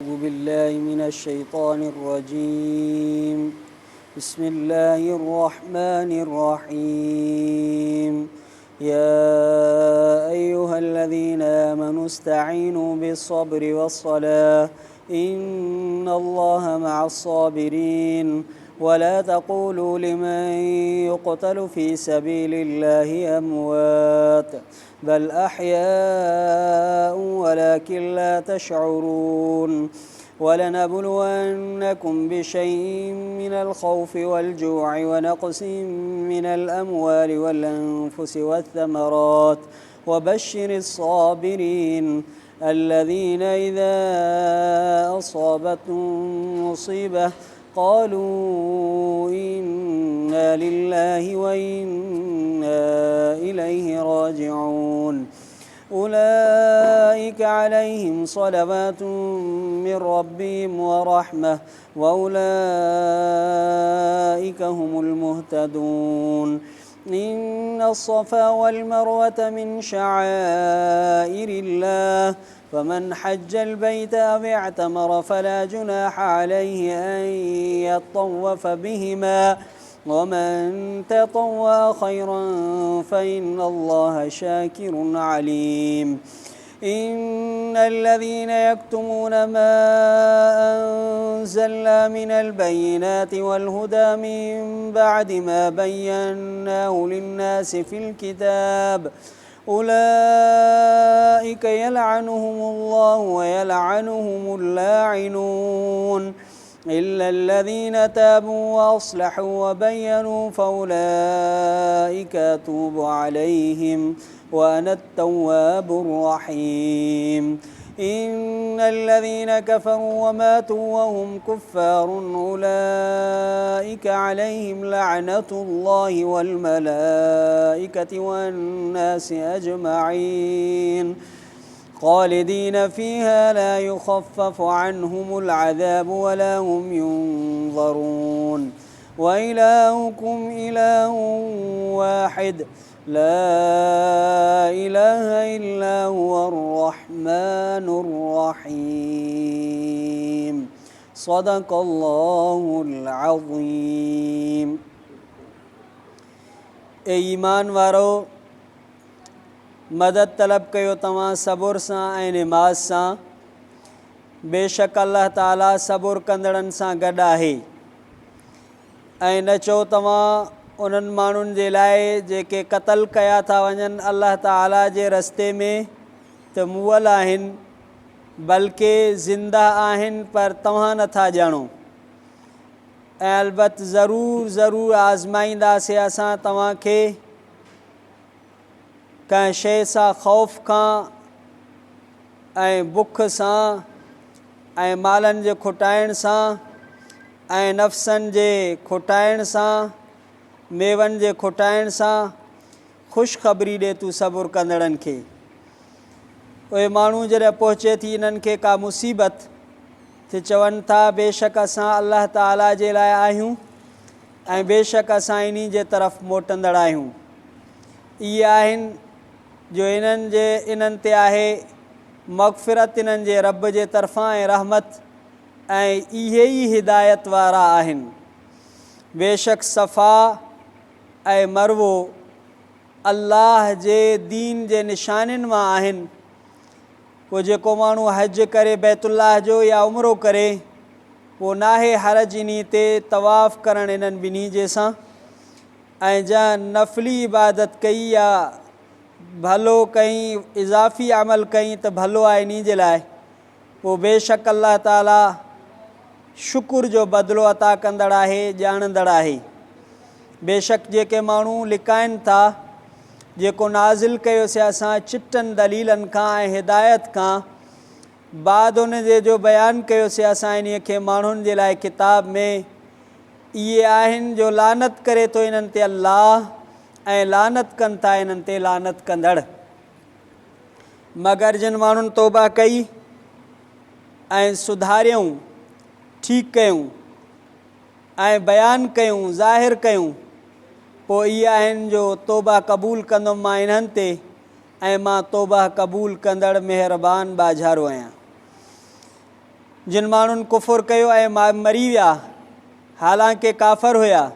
أعوذ بالله من الشيطان الرجيم. بسم الله الرحمن الرحيم. يا أيها الذين آمنوا استعينوا بالصبر والصلاة إن الله مع الصابرين ولا تقولوا لمن يقتل في سبيل الله أموات بل أحياء ولكن لا تشعرون ولنبلونكم بشيء من الخوف والجوع ونقص من الأموال والأنفس والثمرات وبشر الصابرين الذين إذا أصابتهم مصيبة قالوا إنا لله وإنا إليه راجعون أولئك عليهم صلوات من ربهم ورحمة وأولئك هم المهتدون إن الصفا والمروة من شعائر الله فمن حج البيت أو اعتمر فلا جناح عليه أن يطوف بهما ومن تطوع خيرا فإن الله شاكر عليم إن الذين يكتمون ما أنزلنا من البينات والهدى من بعد ما بيناه للناس في الكتاب أولئك يلعنهم الله ويلعنهم اللاعنون إلا الذين تابوا وأصلحوا وبينوا فأولئك أتوب عليهم وأنا التواب الرحيم إن الذين كفروا وماتوا وهم كفار أولئك عليهم لعنة الله والملائكة والناس أجمعين خالدين فيها لا يخفف عنهم العذاب ولا هم ينظرون وإلهكم إله واحد لا إله إلا هو الرحمن الرحيم صدق الله العظيم. ईमान वारो मदद तलब कयो तव्हां सबुर सां ऐं निमाज़ सां। बेशक अल्लाह ताला सबुर कंदड़नि सां गॾु आहे। ऐं न चओ तव्हां उन्हनि माण्हुनि जे लाइ जेके क़तल कया था वञनि अल्लाह ताला जे रस्ते में त मुअल आहिनि, बल्कि ज़िंदा आहिनि पर तव्हां नथा ॼाणो। ऐं अलबत ज़रूरु आज़माईंदासीं असां तव्हांखे कंहिं शइ सां ख़ौफ़ खां ऐं बुख सां ऐं मालनि जे खुटाइण सां ऐं नफ़्सनि जे खुटाइण सां मेवनि जे खुटाइण सां ख़ुशख़बरी ॾे तूं सबुर कंदड़नि खे। उहे माण्हू जॾहिं पहुचे थी इन्हनि खे का मुसीबत त चवनि था बेशक असां अल्लाह ताला जे लाइ आहियूं ऐं बेशक असां इन जे तरफ़ मोटंदड़ आहियूं। इहे आहिनि जो इन्हनि ते आहे मग़फ़िरत इन्हनि जे रब जे तरफ़ां ऐं रहमत, ऐं इहे ई हिदायत वारा आहिनि। बेशक सफ़ा ऐं मरवो अल्लाह जे दीन जे निशानियुनि मां आहिनि। पोइ जेको माण्हू हज करे बैतुल्लाह जो या उमिरो करे पोइ नाहे हरज इन ते तवाफ़ करणु इन्हनि ॿिन्ही जे सां। ऐं जंहिं नफ़ली इबादत कई या भलो कई इज़ाफ़ी अमल कई त भलो आहे इन जे लाइ। पोइ बेशक अल्लाह ताला शुकुर जो बदिलो अता कंदड़ आहे, ॼाणंदड़ आहे। बेशक जेके माण्हू लिकाइनि था, जेको नाज़िल कयोसीं असां चिटनि दलीलनि खां ऐं हिदायत खां बाद उन जे जो बयानु कयोसीं असां इन खे माण्हुनि जे लाइ किताब में, इहे आहिनि जो लानत करे थो इन्हनि ते अल्लाह ऐं लानत कनि था इन्हनि ते लानत कंदड़। मगर जिन माण्हुनि तौबा कई ऐं सुधारियऊं, ठीकु कयूं ऐं बयानु कयूं, ज़ाहिर कयूं, पोइ इहे आहिनि जो तौबा क़बूल कंदुमि मां इन्हनि ते ऐं मां तौबा क़बूल कंदड़ महिरबान बाझारो आहियां। जिन माण्हुनि कुफ़ुर कयो ऐं मरी विया हालांकि काफ़र हुया,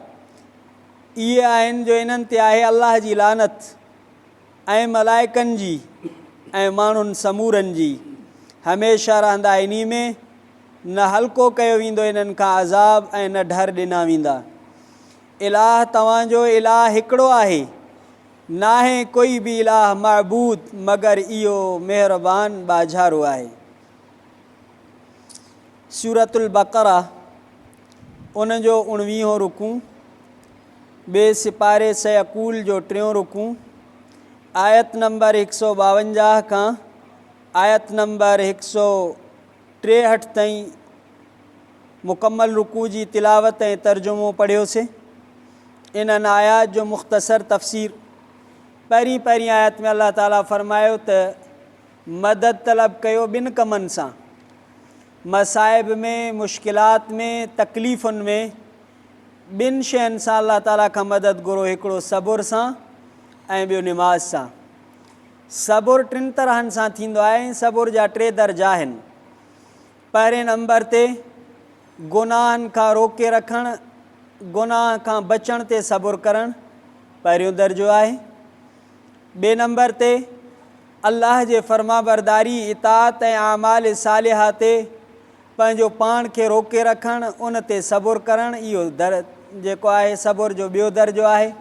इहे आहिनि जो इन्हनि ते आहे अलाह जी लानत ऐं मलाइकनि जी ऐं माण्हुनि समूरनि जी, हमेशह रहंदा इन्ही में, न हल्को कयो वेंदो इन्हनि खां अज़ाब ऐं न डर ॾिना वेंदा। इलाह तव्हांजो इलाह हिकिड़ो आहे, नाहे कोई बि इलाह महबूद मगर इहो महिरबान बाझारो आहे। सूरतुल बक़रा उन जो 19 रुकू, ॿिए सिपारे सयकूल जो 3 रुकू, आयत नंबर 152 खां आयत नंबर 163 ताईं मुकम्मल रुकू जी तिलावत ऐं तर्जुमो पढ़ियोसीं। इन्हनि आयात जो मुख़्तसर तफ़सीर। पहिरीं आयत में अल्लाह ताला फ़रमायो त मदद तलब कयो ॿिनि कमनि सां, मसाइब में, मुश्किलात में, तकलीफ़ुनि में, ॿिनि शयुनि सां अल्लाह ताला खां मदद घुरो, हिकिड़ो सबुर सां ऐं ॿियो निमाज़ सां। सबुर 3 तरहनि सां थींदो आहे, सबुर जा 3 दर्जा आहिनि। पहिरें नंबर ते गुनाहनि खां रोके रखणु, गुनाह खां बचण ते सबुर करणु पहिरियों दर्जो आहे। ॿिए नंबर ते अल्लाह जे फ़र्माबरदारी, इताअत ऐं आमाल सालिहा ते पंहिंजो पाण खे रोके रखणु, उन ते सबुर करणु, इहो जेको आहे सबुर जो ॿियो दर्जो आहे।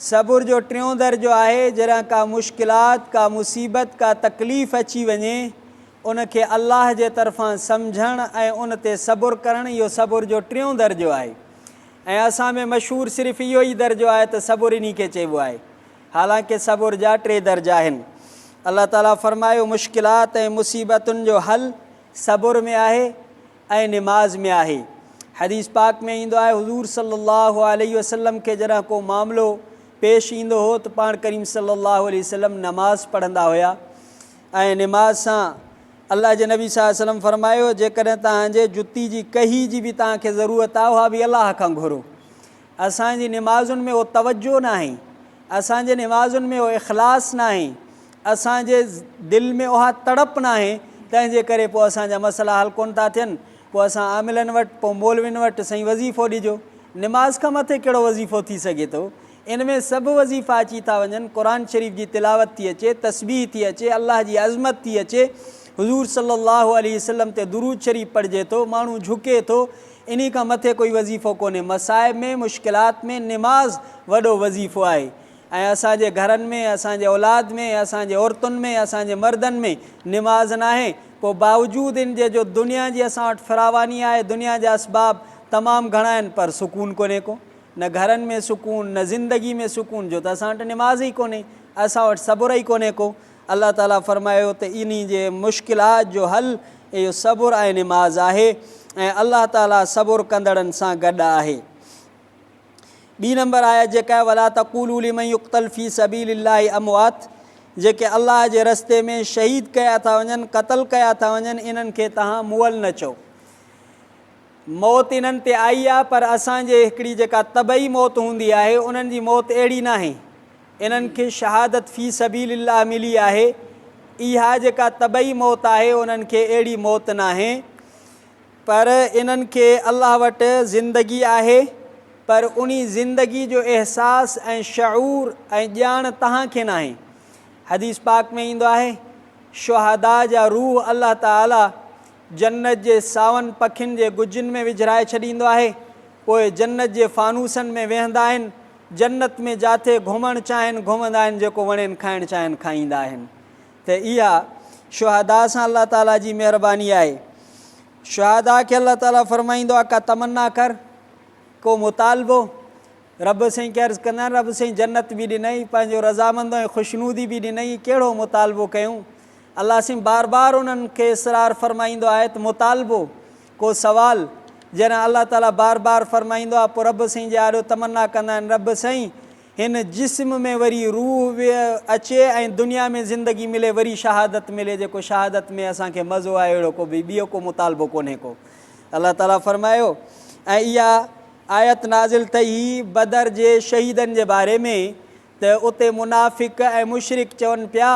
सबुर जो 3 दर्जो आहे, जॾहिं का मुश्किलात, का मुसीबत, का तकलीफ़ अची वञे, उनखे अल्लाह जे तरफ़ां सम्झणु ऐं उन ते सबुर करणु, इहो सबुर जो 3 दर्जो आहे। ऐं असां में मशहूरु सिर्फ़ु इहो ई दर्जो आहे त सबुर इन्ही खे चइबो आहे, हालांकि सबुर जा 3 दर्जा आहिनि। अल्लाह ताला फ़रमायो मुश्किलात ऐं मुसीबतुनि जो हल सबुर में आहे ऐं निमाज़ में आहे। हदीस पाक में ईंदो आहे, हुज़ूर सल्लल्लाहु अलैहि वसल्लम खे जॾहिं को मामिलो पेश ईंदो हो त पाण करीम सल्लल्लाहु अलैहि वसल्लम नमाज़ पढ़ंदा हुया ऐं निमाज़ सां अल्लाह जे नबी सल्लल्लाहु अलैहि वसल्लम फ़रमायो, जेकॾहिं तव्हांजे जुती जी कही जी बि तव्हांखे ज़रूरत आहे, उहा बि अलाह खां घुरो। असांजी निमाज़ुनि में उहो तवजो न आहे, असांजे निमाज़ुनि में उहो इख़लास न आहे, असांजे दिलि में उहा तड़प न आहे, तंहिंजे करे पोइ असांजा मसइला हल कोन था थियनि। पोइ असां आमिलनि वटि, पोइ मौलवियुनि वटि साईं वज़ीफ़ो ॾिजो। निमाज़ खां मथे कहिड़ो वज़ीफ़ो थी सघे थो? इन में सभु वज़ीफ़ा अची था वञनि। क़ुर शरीफ़ जी तिलावत थी अचे, तस्बीह थी अचे, अल्लाह जी अज़मत थी अचे, हुज़ूर सल्लल्लाहु अलैहि वसल्लम ते दुरूद शरीफ़ पढ़िजे थो, माण्हू झुके थो, इन खां मथे कोई वज़ीफ़ो कोन्हे। मसाइब में, मुश्किलात में निमाज़ वॾो वज़ीफ़ो आहे। ऐं असांजे घरनि में, असांजे औलाद में, असांजे औरतुनि में, असांजे मर्दनि में निमाज़ न आहे। पोइ बावजूदि इन जे जो दुनिया जी असां वटि फरावानी आहे, दुनिया जा असबाब तमामु घणा आहिनि, पर सुकून कोन्हे को, न घरनि में सुकून, न ज़िंदगी में सुकून, जो त असां वटि निमाज़ ई कोन्हे, असां वटि सबुर ई कोन्हे को। अल्लाह ताला फ़रमायो त इन जे मुश्किलात जो हल इहो सबुर ऐं निमाज़ आहे, ऐं अल्लाह ताला सबुर कंदड़नि सां गॾु आहे। ॿी नंबर आयत जेका आहे, वला तक़ूलू लिमन युक़्तल फ़ी सबीलिल्लाहि अमवात, जेके अल्लाह जे रस्ते में शहीद कया था वञनि, क़तल कया था वञनि, इन्हनि खे तव्हां मुअल न चओ। मौत इन्हनि ते आई आहे, पर असांजे हिकिड़ी जेका तबई मौत हूंदी आहे, उन्हनि जी मौत अहिड़ी न आहे। इन्हनि खे शहादत फ़ी सबीलिल्लाह मिली आहे, इहा जेका तबई मौत आहे, उन्हनि खे अहिड़ी मौत न आहे, पर इन्हनि खे अल्लाह वटि ज़िंदगी आहे, पर उन ज़िंदगी जो अहसास ऐं शऊर ऐं ॼाण तव्हांखे न आहे। हदीस पाक में ईंदो आहे, शुहदा जा रूह अल्लाह ताला जन्नत जे सावन पखियुनि जे गुजनि में विझराए छॾींदो आहे, पोइ जन्नत जे फानूसनि में वेहंदा आहिनि, जन्नत में जिथे घुमणु चाहिनि घुमंदा आहिनि, जेको वणेनि खाइणु चाहिनि खाईंदा आहिनि। त इहा शुहदा सां अल्लाह ताला जी महिरबानी आहे। शुहदा खे अल्लाह ताला फ़रमाईंदो आहे, का तमन्ना कर, को मुतालबो। रब साईं खे अर्ज़ु कंदा आहिनि, रब साईं जन्नत बि ॾिनई, पंहिंजो रज़ामंद ऐं ख़ुशनूदी बि ॾिनई, कहिड़ो मुतालबो कयूं? अल्लाह साईं बार बार उन्हनि खे इसरार फ़रमाईंदो आहे त मुतालबो, को सवाल, जॾहिं अल्लाह ताला बार बार फ़रमाईंदो आहे, पोइ रब साईं जे आॾो तमन्ना कंदा आहिनि, रब साईं हिन जिस्म में वरी रूह अचे ऐं दुनिया में ज़िंदगी मिले, वरी शहादत मिले, जेको शहादत में असांखे मज़ो आहे, अहिड़ो को बि ॿियो को मुतालबो कोन्हे को। अल्लाह ताला फ़रमायो। ऐं इहा आयत नाज़िल थई बदर जे शहीदनि जे बारे में, त उते मुनाफ़िक ऐं मुशरिक चवनि पिया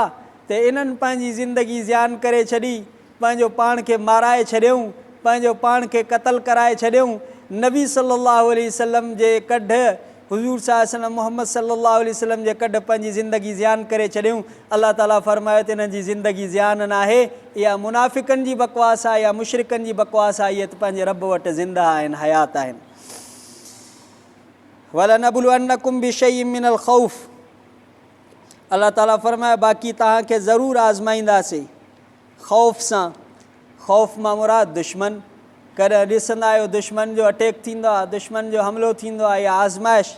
त इन्हनि पंहिंजी ज़िंदगी ज़ियान करे छॾी, पंहिंजो पाण खे माराए छॾियऊं, पंहिंजो पाण खे क़तल कराए छॾियऊं। नबी सल्लल्लाहु अलैहि वसल्लम जे कढ, हुज़ूर सल्लल्लाहु अलैहि वसल्लम मोहम्मद सल्लल्लाहु अलैहि वसल्लम जे कढ पंहिंजी ज़िंदगी ज़ियान करे छॾियऊं। अलाह ताला फरमायो त हिन जी ज़िंदगी ज़ियान न आहे, इहा मुनाफ़िक़नि जी बकवास आहे, या मुशरिकनि जी बकवास आहे, इहे त पंहिंजे रब वटि ज़िंदा आहिनि, हयात आहिनि। वलनबलुअन्नकुम बिशैइन मिनल ख़ौफ़, अलाह ताला फरमायो बाक़ी तव्हांखे ज़रूरु आज़माईंदासीं ख़ौफ़ सां। ख़ौफ़ मां मुराद दुश्मन, कॾहिं ॾिसंदा आहियो दुश्मन जो अटैक थींदो आहे, दुश्मन जो हमिलो थींदो आहे, इहा आज़माइश।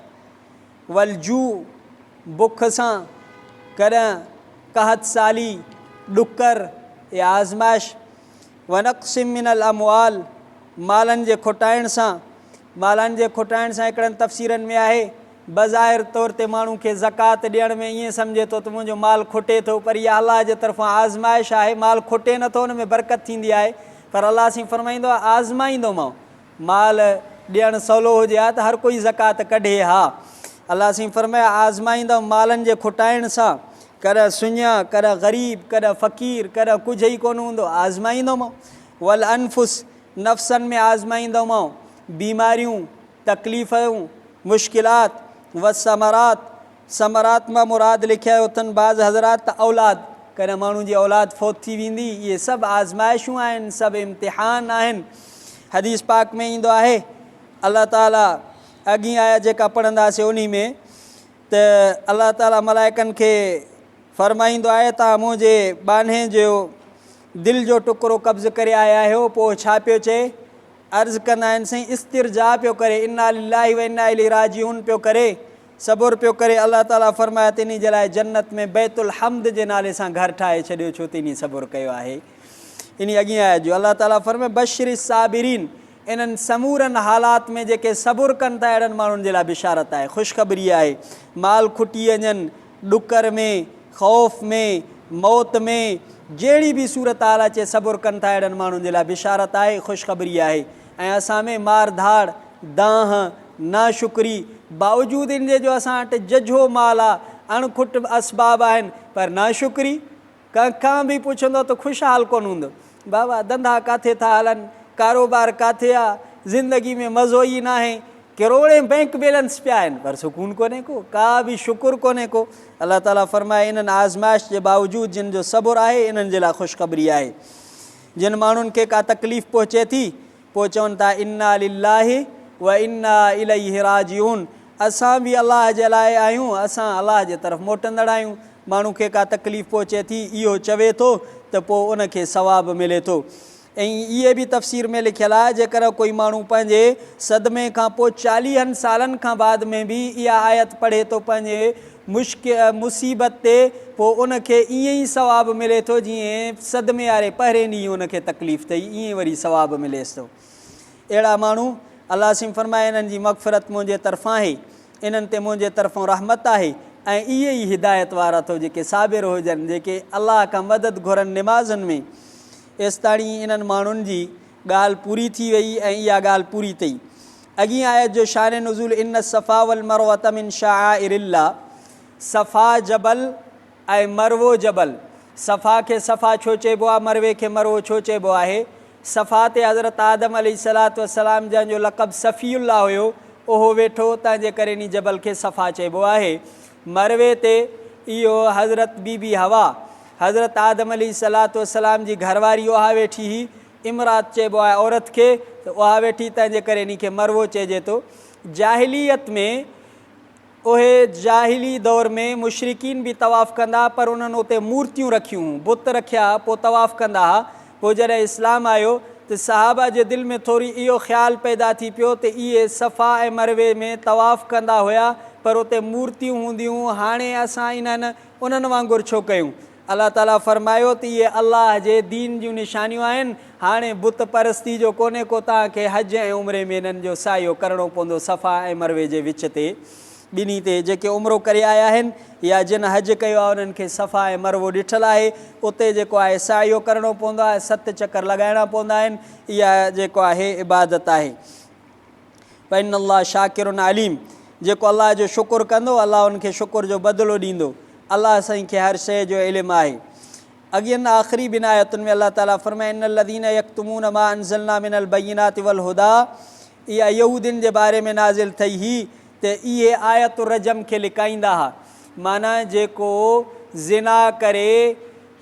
वलजू, बुख सां, कॾहिं कहत साली, ॾुकर, इहा आज़माइश। वनक़्सिम मिनल अमवाल, मालनि जे खुटाइण सां। मालनि जे खुटाइण सां हिकिड़नि तफ़सीरनि में आहे, बज़ाहिर तौर ते माण्हू खे ज़कात ॾियण में ईअं सम्झे थो त मुंहिंजो माल खुटे थो, पर इहा अलाह जे तरफ़ां आज़माइश आहे। माल खुटे नथो, हुन में बरकत थींदी आहे, पर अलाह साईं फरमाईंदो आहे आज़माईंदोमांव। माल ॾियणु सवलो हुजे हा त हर कोई ज़कात कढे हा। अलाह साईं फरमाया आज़माईंदो मालनि जे खुटाइण सां, कॾहिं सुञा, कॾहिं ग़रीब, कॾहिं फ़क़ीर, कॾहिं कुझु ई कोन हूंदो, आज़माईंदोमांव। वल अनफुस, नफ़्सनि में आज़माईंदोमांव, बीमारियूं, तकलीफ़ूं, मुश्किलात। व समरात, समरात मां मुराद लिखिया अथनि बाज़ हज़रात त औलाद, कॾहिं माण्हू जी औलाद फ़ौत थी वेंदी, इहे सभु आज़माइशूं आहिनि, सभु इम्तिहान आहिनि। हदीस पाक में ईंदो आहे, अलाह ताला अॻी आया जेका पढ़ंदासीं उन में त अलाह ताला मलाइकनि खे फरमाईंदो आहे तव्हां मुंहिंजे बाने जो दिलि जो टुकड़ो कब्ज़ करे आया आहियो। पोइ छा पियो चए, अर्ज़ु कंदा आहिनि साईं इस्तिरजा पियो करे, इन्ना लिल्लाहि व इन्ना इलैहि राजिऊन पियो करे, सबुरु पियो करे। अलाह ताला फरमाया तिनी जे लाइ जन्नत में बैतुल हम्द जे नाले सां घर ठाहे छॾियो, छो तिनी सबुरु कयो आहे। इन अॻियां आयत जो अलाह ताला फरमाए बशिर साबिरीन, इन्हनि समूरनि हालात में जेके सबुरु कनि था अहिड़नि माण्हुनि जे लाइ बिशारत आहे, ख़ुशख़बरी आहे। माल खुटी वञनि, ॾुकर में, ख़ौफ़ में, मौत में, जहिड़ी बि सूरत हाल अचे सबुरु कनि था अहिड़नि माण्हुनि जे लाइ बिशारत आहे, ख़ुशख़बरी आहे। ऐं असां में मार धाड़, दाह, नाशुक्री, बावजूदि इन जे जो असां वटि जझो माल आहे, अणखुट असबाब आहिनि, पर नाशुक्री। कंहिंखां बि पुछंदो त ख़ुशहाल कोन हूंदो, बाबा धंधा किथे था हलनि, कारोबार किथे आहे, ज़िंदगी में मज़ो ई न आहे, करोड़े बैंक बैलेंस पिया आहिनि, पर सुकून कोन्हे को, का बि शुकुर कोन्हे को। अलाह ताला फरमाए इन्हनि आज़माइश जे बावजूदि जिन जो सबुरु आहे इन्हनि जे लाइ ख़ुशख़बरी आहे। जिन माण्हुनि खे का तकलीफ़ पहुचे थी, पोइ चवनि था इन्ना लिल्लाहि व इन्ना इलैहि राजिऊन, असां बि अलाह जे लाइ आहियूं, असां अलाह जे तरफ़ मोटंदड़ आहियूं। माण्हू खे का तकलीफ़ पहुचे थी, इहो चवे थो त पोइ उनखे सवाबु मिले थो। ऐं इहे बि तफ़सीर में लिखियलु आहे, जेकर कोई माण्हू पंहिंजे सदमे खां पोइ 40 सालनि खां बाद में बि इहा आयत पढ़े थो पंहिंजे मुसीबत ते, पोइ उनखे ईअं ई सवाबु मिले थो जीअं सदमे वारे पहिरें ॾींहुं उनखे तकलीफ़ अथई, ईअं वरी सवाबु मिलेसि थो। अहिड़ा माण्हू अलाह सिंह फरमाए इन्हनि जी मग़फ़िरत मुंहिंजे तरफ़ां आहे, इन्हनि ते मुंहिंजे तरफ़ां रहमत आहे। ऐं इहे ई हिदायत वारा अथव जेके साबिर हुजनि, जेके अलाह खां मदद घुरनि निमाज़नि में। एसिताणी इन्हनि माण्हुनि जी ॻाल्हि पूरी थी वई ऐं इहा ॻाल्हि पूरी अथई। अॻी आयत जो शान नुज़ूल इन सफ़ा वल मरवत मिन शाइरिल्लाह, सफ़ा जबल ऐं मरवो जबल। सफ़ा खे सफ़ा छो चइबो आहे, मरवे खे मरवो छो चइबो आहे? सफ़ा ते हज़रत आदम अलैहिस्सलातु वस्सलाम जंहिंजो लक़ब सफ़ीउल्लाह हुयो, उहो वेठो, तंहिंजे करे इन जबल खे सफ़ा चइबो आहे। मरवे ते इहो हज़रत बीबी हवा, हज़रत आदम अलैहिस्सलातु वस्सलाम जी घरवारी उहा वेठी ही, इमरात चइबो आहे औरत खे, त उहा वेठी, तंहिंजे करे इन खे मरवो चइजे थो। जाहिलियत में, उहे जाहिली दौर में मुशरिकीन बि तवाफ़ कंदा, पर उन्हनि उते मूर्तियूं रखियूं, बुत रखिया, पोइ तवाफ़ कंदा हुआ। पोइ जॾहिं इस्लाम आयो त सहाबा जे दिलि में थोरी इहो ख़्यालु पैदा थी पियो त इहे सफ़ा ऐं मरवे में तवाफ़ कंदा हुया, पर उते मूर्तियूं हूंदियूं, हाणे असां इन्हनि उन्हनि वांगुरु छो कयूं? अलाह ताला फरमायो त इहे अलाह जे दीन जूं निशानियूं आहिनि। हाणे बुत परस्ती जो कोन्हे को, तव्हांखे हज ऐं उमिरे में इन्हनि जो सायो करिणो पवंदो, सफ़ा ऐं मरवे जे विच ते, ॿिन्ही ते। जेके उमिरो करे आया आहिनि या जिन हज कयो आहे उन्हनि खे सफ़ा ऐं मरवो ॾिठलु आहे, उते जेको आहे सायो करिणो पवंदो आहे, 7 चकर लॻाइणा पवंदा आहिनि। इहा जेको आहे इबादत आहे। इन अलाह शाकिरुन अलीम, जेको अलाह जो शुकुरु कंदो, अलाह उनखे शुकुर जो बदिलो ॾींदो। अलाह साईं खे हर शइ जो इल्मु आहे। अॻियनि आख़िरी ॿिनि आयतुनि में अलाह ताला फरमाए इन्नल्लज़ीन यक्तुमून मा अंज़लना मिनल बय्यिनाति वल हुदा, इहा यहूदियुनि जे बारे में नाज़िल थई ही त इहे आयत रजम खे लिकाईंदा हुआ। माना जेको ज़िना करे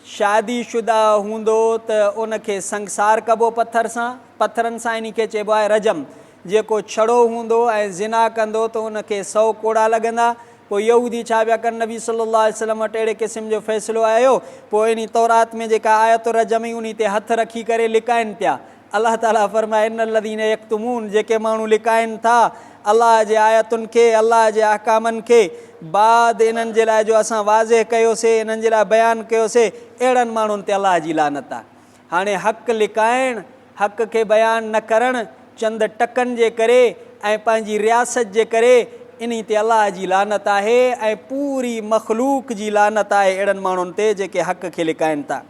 शादीशुदा हूंदो त उनखे संसार कबो पथरनि सां, इन खे चइबो आहे रजम। जेको छड़ो हूंदो ऐं ज़िना कंदो त उनखे 100 कोड़ा लॻंदा। पोइ यहूदी छा पिया कनि, नबी सल्लल्लाहु अलैहि वसल्लम वटि अहिड़े क़िस्म जो फ़ैसिलो आयो, पोइ इन तौरात में जेका आयत रजम हुई उन ते हथु रखी करे लिकाइनि पिया। अलाह ताला फरमाए इन्नल्लज़ीन यक्तुमून, जेके माण्हू लिकाइनि था अलाह जे आयतुनि खे, अलाह जे अहकामनि खे, बाद इन्हनि जे लाइ जो असां वाज़े कयोसीं, इन्हनि जे लाइ बयानु कयोसीं, अहिड़नि माण्हुनि ते अलाह जी लानत आहे। हाणे हक़ लिकाइणु, हक़ खे बयानु न करणु चंद टकनि जे करे ऐं पंहिंजी रियासत जे करे, इन ते अलाह जी लानत आहे ऐं पूरी मख़लूक जी लानत आहे अहिड़नि माण्हुनि ते जेके हक़ खे लिकाइनि था।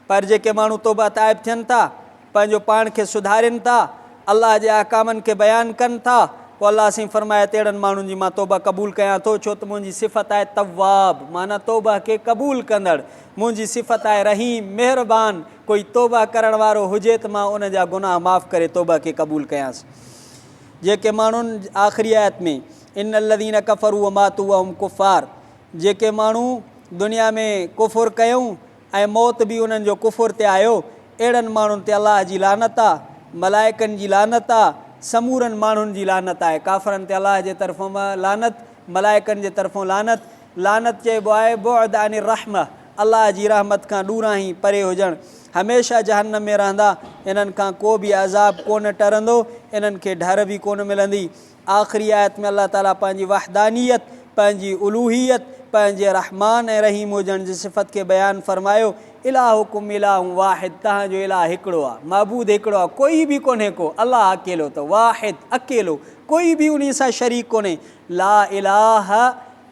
पर जेके माण्हू तौबा ताइब थियनि था, पंहिंजो पाण खे सुधारिनि था, अलाह जे अहकामनि खे बयानु कनि था, पोइ अलाह साईं फरमाए त अहिड़नि माण्हुनि जी मां तौबा क़बूल कयां थो, छो त मुंहिंजी सिफ़त आहे तव्वाब, माना तौबा खे क़बूल कंदड़। मुंहिंजी सिफ़त आहे रहीम, महिरबान। कोई तौबा करण वारो हुजे त मां उन जा गुनाह माफ़ करे तौबा खे क़बूल कयांसि। जेके माण्हुनि आख़िरी आयत में इन्नल्लज़ीन कफ़रू व मातू व हुम कुफ़ार, जेके माण्हू दुनिया में कुफ़ुर कयूं ऐं मौत बि उन्हनि जो कुफ़ुर ते आयो, अहिड़नि माण्हुनि ते अलाह जी लानत आहे, मलाइकनि जी लानत आहे, समूरनि माण्हुनि जी लानत आहे। काफ़रनि ते अलाह जे तरफ़ों लानत, मलाइकनि जे तरफ़ों लानत। लानत चइबो आहे बुअद अनिर रहमह, अलाह जी रहमत खां ॾूरां ई परे हुजणु। हमेशह जहन्नम में रहंदा, इन्हनि खां को बि अज़ाब कोन टरंदो, इन्हनि खे ढर बि कोन मिलंदी। आख़िरी आयत में अलाह ताला पंहिंजी वहदानियत, पंहिंजी उलूहियत, पंहिंजे रहमान ऐं रहीम हुजण जी सिफ़त खे बयानु फ़रमायो। इलाहुकुम इलाहुं वाहिद, तव्हांजो इलाह हिकिड़ो आहे, महबूद हिकिड़ो आहे, कोई बि कोन्हे को, अलाह अकेलो अथव, वाहिद अकेलो, कोई बि उन सां शरीक कोन्हे। ला इलाहा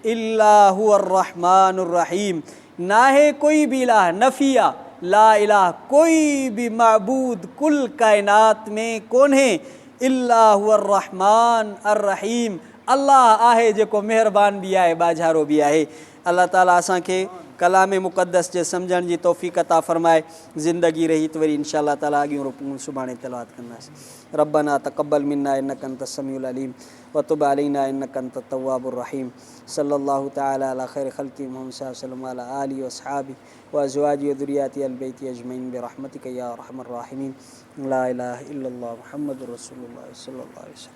इल्ला हुवर रहमानुर रहीम, नाहे कोई बि इलाह, नफ़ी आहे, ला इलाह कोई बि महबूद कुल काइनात में कोन्हे, इल्ला हुवर रहमान अर रहीम, अलाह आहे जेको महिरबान बि आहे, बाझारो बि आहे। अलाह ताला असांखे कलाम मुक़द्दस जे सम्झण जी तौफ़ीक़ अता फ़रमाए। ज़िंदगी रही त वरी इंशाअल्लाह ताला अॻियूं रुकूं सुभाणे तिलावत कंदासीं। रब्बना तक़ब्बल मिन्ना इन्नका अंतस समीउल अलीम व तुब अलैना इन्नका अंतत तव्वाबुर रहीम। सल्लल्लाहु तआला अला खैर खल्क़ि मुहम्मद सल्लल्लाहु अलैहि व आलिहि व अस्हाबिहि व अज़वाजिहि व ज़ुर्रिय्यतिहि अल बैति अजमईन बिरहमतिका या अरहमर राहिमीन। ला इलाहा इल्लल्लाह मुहम्मदुर रसूलुल्लाह सल्लल्लाहु अलैहि वसल्लम।